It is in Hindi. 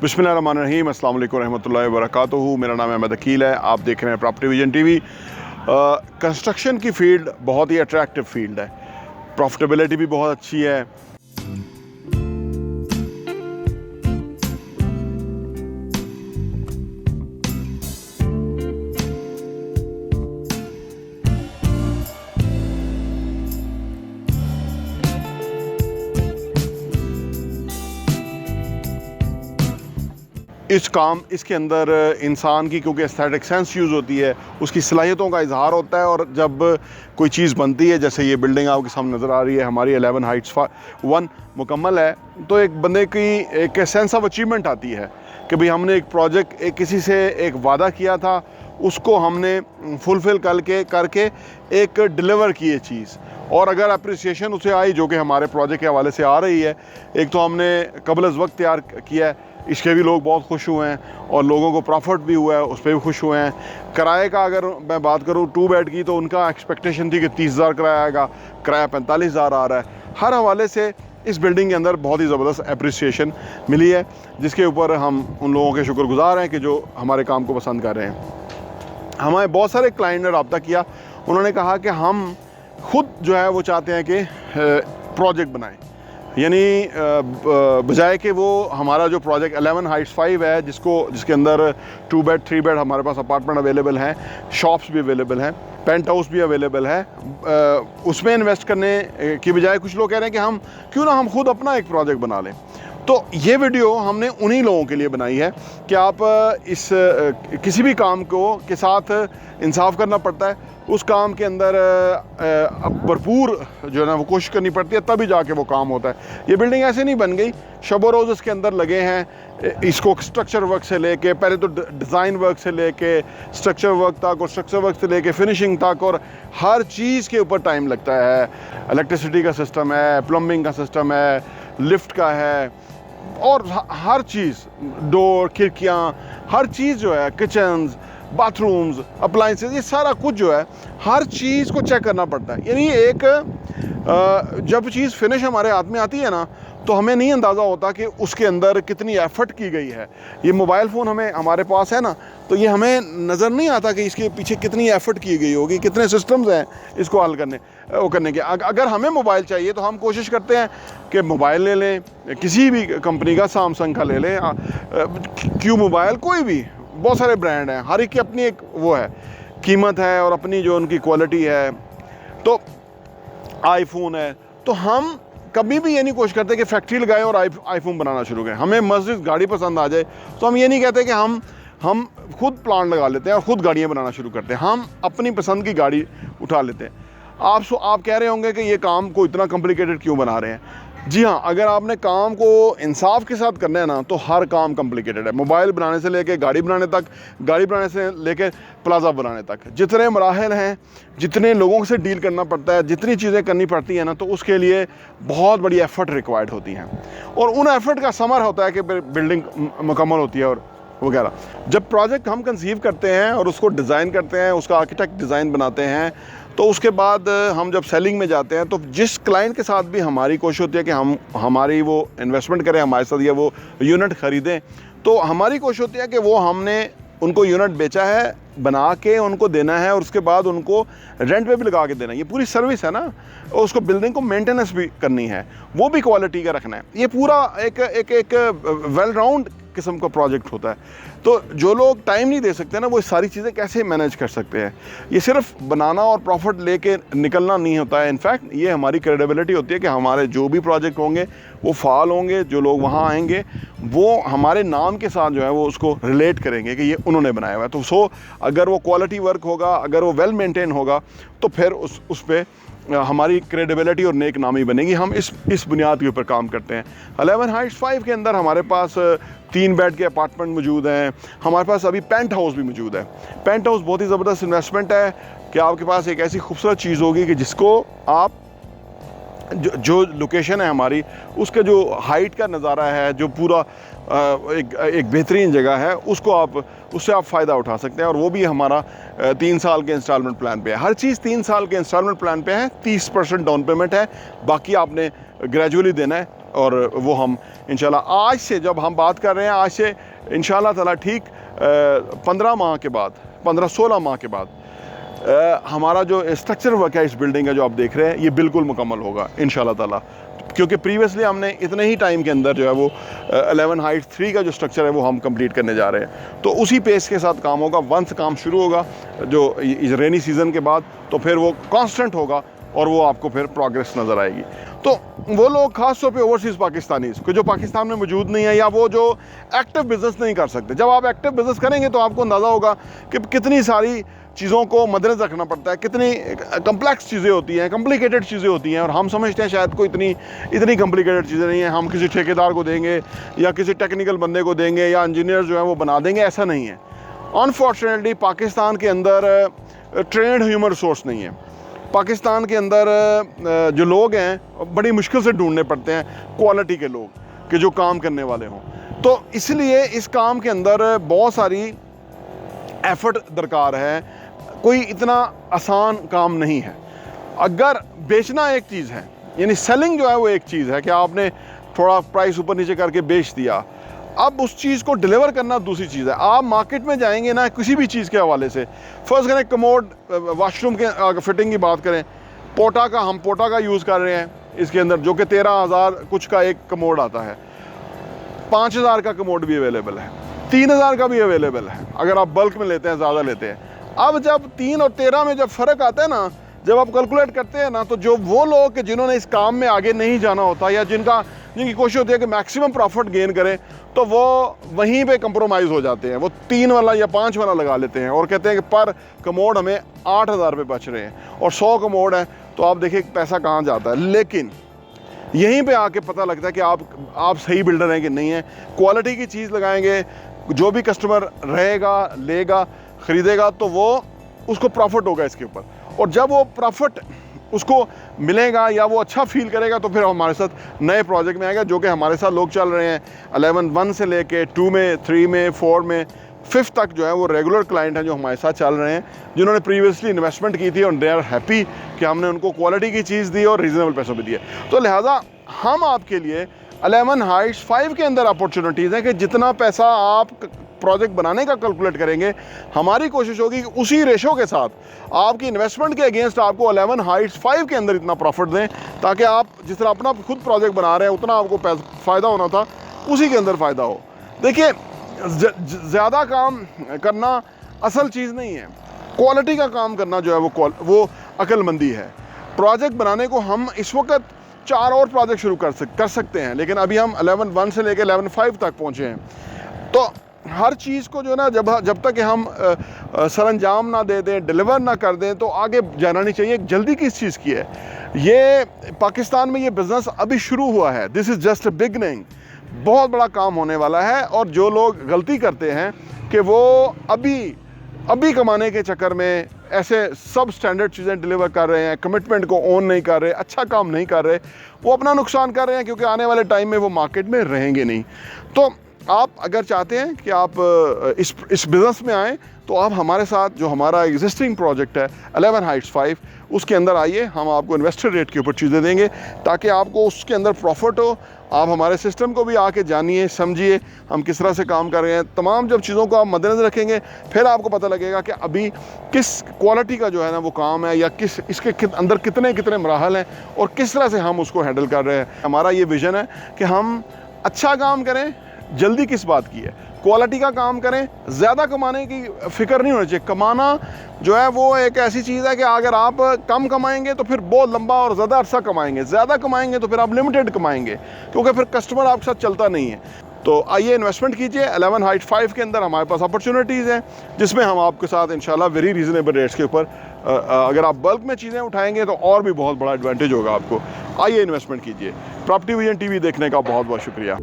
बिस्मिल्लाहिर्रहमानिर्रहीम, अस्सलाम वालेकुम रहमतुल्लाहि व बरकातुहू। मेरा नाम अहमद अकील है। आप देख रहे हैं प्रॉपर्टी विजन टीवी। कंस्ट्रक्शन की फ़ील्ड बहुत ही अट्रैक्टिव फ़ील्ड है, प्रॉफिटेबिलिटी भी बहुत अच्छी है। इसके अंदर इंसान की क्योंकि एस्थेटिक सेंस यूज़ होती है, उसकी सलाहियतों का इजहार होता है। और जब कोई चीज़ बनती है, जैसे ये बिल्डिंग आपके सामने नज़र आ रही है, हमारी 11 हाइट्स 1 मुकम्मल है, तो एक बंदे की एक सेंस ऑफ अचीवमेंट आती है कि भाई हमने एक प्रोजेक्ट किसी से एक वादा किया था, उसको हमने फुलफ़िल करके एक डिलीवर की ये चीज़। और अगर अप्रिसिएशन उसे आई, जो कि हमारे प्रोजेक्ट के हवाले से आ रही है, एक तो हमने कबल अज़ वक्त तैयार किया है, इसके भी लोग बहुत खुश हुए हैं और लोगों को प्रॉफिट भी हुआ है, उस पर भी खुश हुए हैं। किराए का अगर मैं बात करूँ 2 बेड की, तो उनका एक्सपेक्टेशन थी कि 30,000 किराया आएगा, किराया 45,000 आ रहा है। हर हवाले से इस बिल्डिंग के अंदर बहुत ही ज़बरदस्त अप्रिसिएशन मिली है, जिसके ऊपर हम उन लोगों के शुक्रगुजार हैं कि जो हमारे काम को पसंद कर रहे हैं। हमारे बहुत सारे क्लाइंट ने रब्ता किया, उन्होंने कहा कि हम खुद जो है वो चाहते हैं कि प्रोजेक्ट बनाएं, यानी बजाय कि वो हमारा जो प्रोजेक्ट 11 हाइट्स 5 है, जिसके अंदर 2 बेड 3 बेड हमारे पास अपार्टमेंट अवेलेबल हैं, शॉप्स भी अवेलेबल हैं, पेंट हाउस भी अवेलेबल है, उसमें इन्वेस्ट करने की बजाय कुछ लोग कह रहे हैं कि हम क्यों ना हम खुद अपना एक प्रोजेक्ट बना लें। तो ये वीडियो हमने उन्हीं लोगों के लिए बनाई है कि आप किसी भी काम के साथ इंसाफ करना पड़ता है, उस काम के अंदर भरपूर जो है ना वो कोशिश करनी पड़ती है, तभी जाके वो काम होता है। ये बिल्डिंग ऐसे नहीं बन गई, शब रोज़ इसके अंदर लगे हैं। इसको स्ट्रक्चर वर्क से लेके, पहले तो डिज़ाइन वर्क से लेके स्ट्रक्चर वर्क तक, और स्ट्रक्चर वर्क से लेके फिनिशिंग तक, और हर चीज़ के ऊपर टाइम लगता है। इलेक्ट्रिसिटी का सिस्टम है, प्लम्बिंग का सिस्टम है, लिफ्ट का है, और हर चीज़, डोर, खिड़कियाँ, हर चीज़ जो है, किचन्स, बाथरूम्स, अप्लाइंसेस, ये सारा कुछ जो है हर चीज़ को चेक करना पड़ता है। यानी जब चीज़ फिनिश हमारे हाथ में आती है ना, तो हमें नहीं अंदाज़ा होता कि उसके अंदर कितनी एफ़र्ट की गई है। ये मोबाइल फ़ोन हमारे पास है ना, तो ये हमें नज़र नहीं आता कि इसके पीछे कितनी एफ़र्ट की गई होगी, कितने सिस्टम्स हैं इसको हल करने के। अगर हमें मोबाइल चाहिए तो हम कोशिश करते हैं कि मोबाइल ले लें, किसी भी कंपनी का, सैमसंग का ले लें, क्यू मोबाइल, कोई भी, बहुत सारे ब्रांड हैं, हर एक की अपनी एक वो है, कीमत है और अपनी जो उनकी क्वालिटी है। तो आईफोन है, तो हम कभी भी ये नहीं कोशिश करते कि फैक्ट्री लगाएं और आईफोन बनाना शुरू करें। हमें मर्सिडीज़ गाड़ी पसंद आ जाए तो हम ये नहीं कहते कि हम खुद प्लांट लगा लेते हैं और ख़ुद गाड़ियाँ बनाना शुरू करते हैं। हम अपनी पसंद की गाड़ी उठा लेते हैं। आप कह रहे होंगे कि ये काम को इतना कॉम्प्लिकेटेड क्यों बना रहे हैं। जी हाँ, अगर आपने काम को इंसाफ के साथ करना है ना, तो हर काम कॉम्प्लिकेटेड है। मोबाइल बनाने से लेके गाड़ी बनाने तक, गाड़ी बनाने से लेके प्लाजा बनाने तक, जितने मराहल हैं, जितने लोगों से डील करना पड़ता है, जितनी चीज़ें करनी पड़ती हैं ना, तो उसके लिए बहुत बड़ी एफ़र्ट रिक्वायर्ड होती हैं। और उन एफ़र्ट का समर होता है कि बिल्डिंग मुकम्मल होती है और वगैरह। जब प्रोजेक्ट हम कंसीव करते हैं और उसको डिज़ाइन करते हैं, उसका आर्किटेक्ट डिज़ाइन बनाते हैं, तो उसके बाद हम जब सेलिंग में जाते हैं, तो जिस क्लाइंट के साथ भी हमारी कोशिश होती है कि हमारी वो इन्वेस्टमेंट करें हमारे साथ, या वो यूनिट ख़रीदें, तो हमारी कोशिश होती है कि वो हमने उनको यूनिट बेचा है, बना के उनको देना है, और उसके बाद उनको रेंट पे भी लगा के देना है। ये पूरी सर्विस है ना, और उसको बिल्डिंग को मेंटेनेंस भी करनी है, वो भी क्वालिटी का रखना है। ये पूरा एक वेल राउंड किस्म का प्रोजेक्ट होता है। तो जो लोग टाइम नहीं दे सकते ना, वो सारी चीज़ें कैसे मैनेज कर सकते हैं। ये सिर्फ बनाना और प्रॉफिट लेके निकलना नहीं होता है। इनफैक्ट ये हमारी क्रेडिबिलिटी होती है कि हमारे जो भी प्रोजेक्ट होंगे वो फाल होंगे, जो लोग वहाँ आएंगे वो हमारे नाम के साथ जो है वो उसको रिलेट करेंगे कि ये उन्होंने बनाया हुआ है। तो अगर वो क्वालिटी वर्क होगा, अगर वो वेल मेंटेन होगा, तो फिर उस पर हमारी क्रेडिबिलिटी और नेक नामी बनेगी। हम इस बुनियाद के ऊपर काम करते हैं। 11 हाइट्स 5 के अंदर हमारे पास 3 बेड के अपार्टमेंट मौजूद हैं। हमारे पास अभी पेंट हाउस भी मौजूद है। पेंट हाउस बहुत ही ज़बरदस्त इन्वेस्टमेंट है कि आपके पास एक ऐसी खूबसूरत चीज़ होगी कि जिसको आप जो लोकेशन है हमारी, उसका जो हाइट का नज़ारा है, जो पूरा एक बेहतरीन जगह है, उससे आप फ़ायदा उठा सकते हैं। और वो भी हमारा 3 साल के इंस्टॉलमेंट प्लान पे है। हर चीज़ 3 साल के इंस्टॉलमेंट प्लान पे है। 30% डाउन पेमेंट है, बाकी आपने ग्रेजुअली देना है। और वो हम इंशाल्लाह आज से, जब हम बात कर रहे हैं आज से इंशाल्लाह ताला ठीक 15 माह के बाद, 15-16 माह के बाद हमारा जो स्ट्रक्चर वर्क है इस बिल्डिंग का जो आप देख रहे हैं ये बिल्कुल मुकम्मल होगा इंशाल्लाह ताला। क्योंकि प्रीवियसली हमने इतने ही टाइम के अंदर जो है वो 11 हाइट्स 3 का जो स्ट्रक्चर है वो हम कंप्लीट करने जा रहे हैं। तो उसी पेस के साथ काम होगा। वंस काम शुरू होगा जो इस रेनी सीज़न के बाद, तो फिर वो कांस्टेंट होगा और वो आपको फिर प्रोग्रेस नज़र आएगी। तो वो लोग ख़ास तौर पे ओवरसीज़ पाकिस्तानीज़ को जो पाकिस्तान में मौजूद नहीं है या वो जो एक्टिव बिज़नेस नहीं कर सकते, जब आप एक्टिव बिज़नेस करेंगे तो आपको अंदाज़ा होगा कि कितनी सारी चीज़ों को मद्देनज़र रखना पड़ता है, कितनी कम्प्लेक्स चीज़ें होती हैं, कॉम्प्लिकेटेड चीज़ें होती हैं। और हम समझते हैं शायद कोई इतनी कॉम्प्लिकेटेड चीज़ें नहीं हैं, हम किसी ठेकेदार को देंगे या किसी टेक्निकल बंदे को देंगे या इंजीनियर जो है वो बना देंगे, ऐसा नहीं है। अनफॉर्चुनेटली पाकिस्तान के अंदर ट्रेंड ह्यूमन रिसोर्स नहीं है। पाकिस्तान के अंदर जो लोग हैं बड़ी मुश्किल से ढूंढने पड़ते हैं क्वालिटी के लोग कि जो काम करने वाले हों। तो इसलिए इस काम के अंदर बहुत सारी एफर्ट दरकार है, कोई इतना आसान काम नहीं है। अगर बेचना एक चीज़ है, यानी सेलिंग जो है वो एक चीज़ है कि आपने थोड़ा प्राइस ऊपर नीचे करके बेच दिया, अब उस चीज़ को डिलीवर करना दूसरी चीज़ है। आप मार्केट में जाएंगे ना किसी भी चीज़ के हवाले से, फर्स्ट करें कमोड वाशरूम के फिटिंग की बात करें, पोटा का, हम पोटा का यूज़ कर रहे हैं इसके अंदर, जो कि 13,000 कुछ का एक कमोड आता है। 5,000 का कमोड भी अवेलेबल है, 3,000 का भी अवेलेबल है अगर आप बल्क में लेते हैं, ज़्यादा लेते हैं। अब जब 3 और 13 में जब फ़र्क आता है ना, जब आप कैलकुलेट करते हैं ना, तो जो वो लोग जिन्होंने इस काम में आगे नहीं जाना होता या जिनकी कोशिश होती है कि मैक्सिमम प्रॉफिट गेन करें, तो वो वहीं पे कंप्रोमाइज़ हो जाते हैं। वो 3 वाला या 5 वाला लगा लेते हैं और कहते हैं कि पर कमोड हमें 8,000 रुपये बच रहे हैं और 100 कमोड है, तो आप देखिए पैसा कहाँ जाता है। लेकिन यहीं पे आके पता लगता है कि आप सही बिल्डर हैं कि नहीं है। क्वालिटी की चीज़ लगाएंगे, जो भी कस्टमर रहेगा, लेगा, ख़रीदेगा, तो वो उसको प्रॉफिट होगा इसके ऊपर। और जब वो प्रॉफिट उसको मिलेगा या वो अच्छा फील करेगा, तो फिर हमारे साथ नए प्रोजेक्ट में आएगा, जो कि हमारे साथ लोग चल रहे हैं 11-1 से लेके 2 में, 3 में, 4 में, 5 तक जो है वो रेगुलर क्लाइंट हैं जो हमारे साथ चल रहे हैं, जिन्होंने प्रीवियसली इन्वेस्टमेंट की थी और दे आर हैप्पी कि हमने उनको क्वालिटी की चीज़ दी और रीज़नेबल पैसों पे दिए। तो लिहाजा हम आपके लिए 11 हाइट्स 5 के अंदर अपॉर्चुनिटीज़ हैं कि जितना पैसा आप प्रोजेक्ट बनाने का कैलकुलेट करेंगे, हमारी कोशिश होगी कि उसी रेशो के साथ आपकी इन्वेस्टमेंट के अगेंस्ट आपको 11 हाइट्स 5 के अंदर इतना प्रॉफिट दें, ताकि आप जिस तरह अपना खुद प्रोजेक्ट बना रहे हैं उतना आपको फ़ायदा होना था, उसी के अंदर फ़ायदा हो। देखिए, ज़्यादा काम करना असल चीज़ नहीं है, क्वालिटी का काम करना जो है वो अक्लमंदी है। प्रोजेक्ट बनाने को हम इस वक्त 4 और प्रोजेक्ट शुरू कर सकते हैं, लेकिन अभी हम 11-1 से लेकर 11-5 तक पहुँचे हैं। तो हर चीज़ को जो है ना, जब तक हम सरंजाम ना दे दें, डिलीवर ना कर दें, तो आगे जाना नहीं चाहिए। जल्दी किस चीज़ की है? ये पाकिस्तान में ये बिज़नेस अभी शुरू हुआ है, this is just a beginning. बहुत बड़ा काम होने वाला है। और जो लोग गलती करते हैं कि वो अभी कमाने के चक्कर में ऐसे सब स्टैंडर्ड चीज़ें डिलीवर कर रहे हैं, कमिटमेंट को ऑन नहीं कर रहे, अच्छा काम नहीं कर रहे, वो अपना नुकसान कर रहे हैं, क्योंकि आने वाले टाइम में वो मार्केट में रहेंगे नहीं। तो आप अगर चाहते हैं कि आप इस बिज़नेस में आएँ, तो आप हमारे साथ जो हमारा एग्जिस्टिंग प्रोजेक्ट है 11 हाइट्स 5, उसके अंदर आइए। हम आपको इन्वेस्टर रेट के ऊपर चीज़ें देंगे ताकि आपको उसके अंदर प्रॉफिट हो। आप हमारे सिस्टम को भी आके जानिए, समझिए हम किस तरह से काम कर रहे हैं। तमाम जब चीज़ों को आप मद्देनज़र रखेंगे, फिर आपको पता लगेगा कि अभी किस क्वालिटी का जो है ना वो काम है, या इसके अंदर कितने मराहल हैं और किस तरह से हम उसको हैंडल कर रहे हैं। हमारा ये विज़न है कि हम अच्छा काम करें, जल्दी किस बात की है, क्वालिटी का काम करें, ज़्यादा कमाने की फ़िक्र नहीं होनी चाहिए। कमाना जो है वो एक ऐसी चीज़ है कि अगर आप कम कमाएंगे तो फिर बहुत लंबा और ज़्यादा अरसा कमाएंगे, ज़्यादा कमाएंगे तो फिर आप लिमिटेड कमाएंगे, क्योंकि फिर कस्टमर आपके साथ चलता नहीं है। तो आइए इन्वेस्टमेंट कीजिए। 11 हाइट्स 5 के अंदर हमारे पास अपॉर्चुनिटीज़ हैं, जिसमें हम आपके साथ इंशाल्लाह वेरी रीज़नेबल रेट्स के ऊपर, अगर आप बल्क में चीज़ें उठाएंगे तो और भी बहुत बड़ा एडवांटेज होगा आपको। आइए इन्वेस्टमेंट कीजिए। प्रॉपर्टी विजन टीवी देखने का बहुत बहुत शुक्रिया।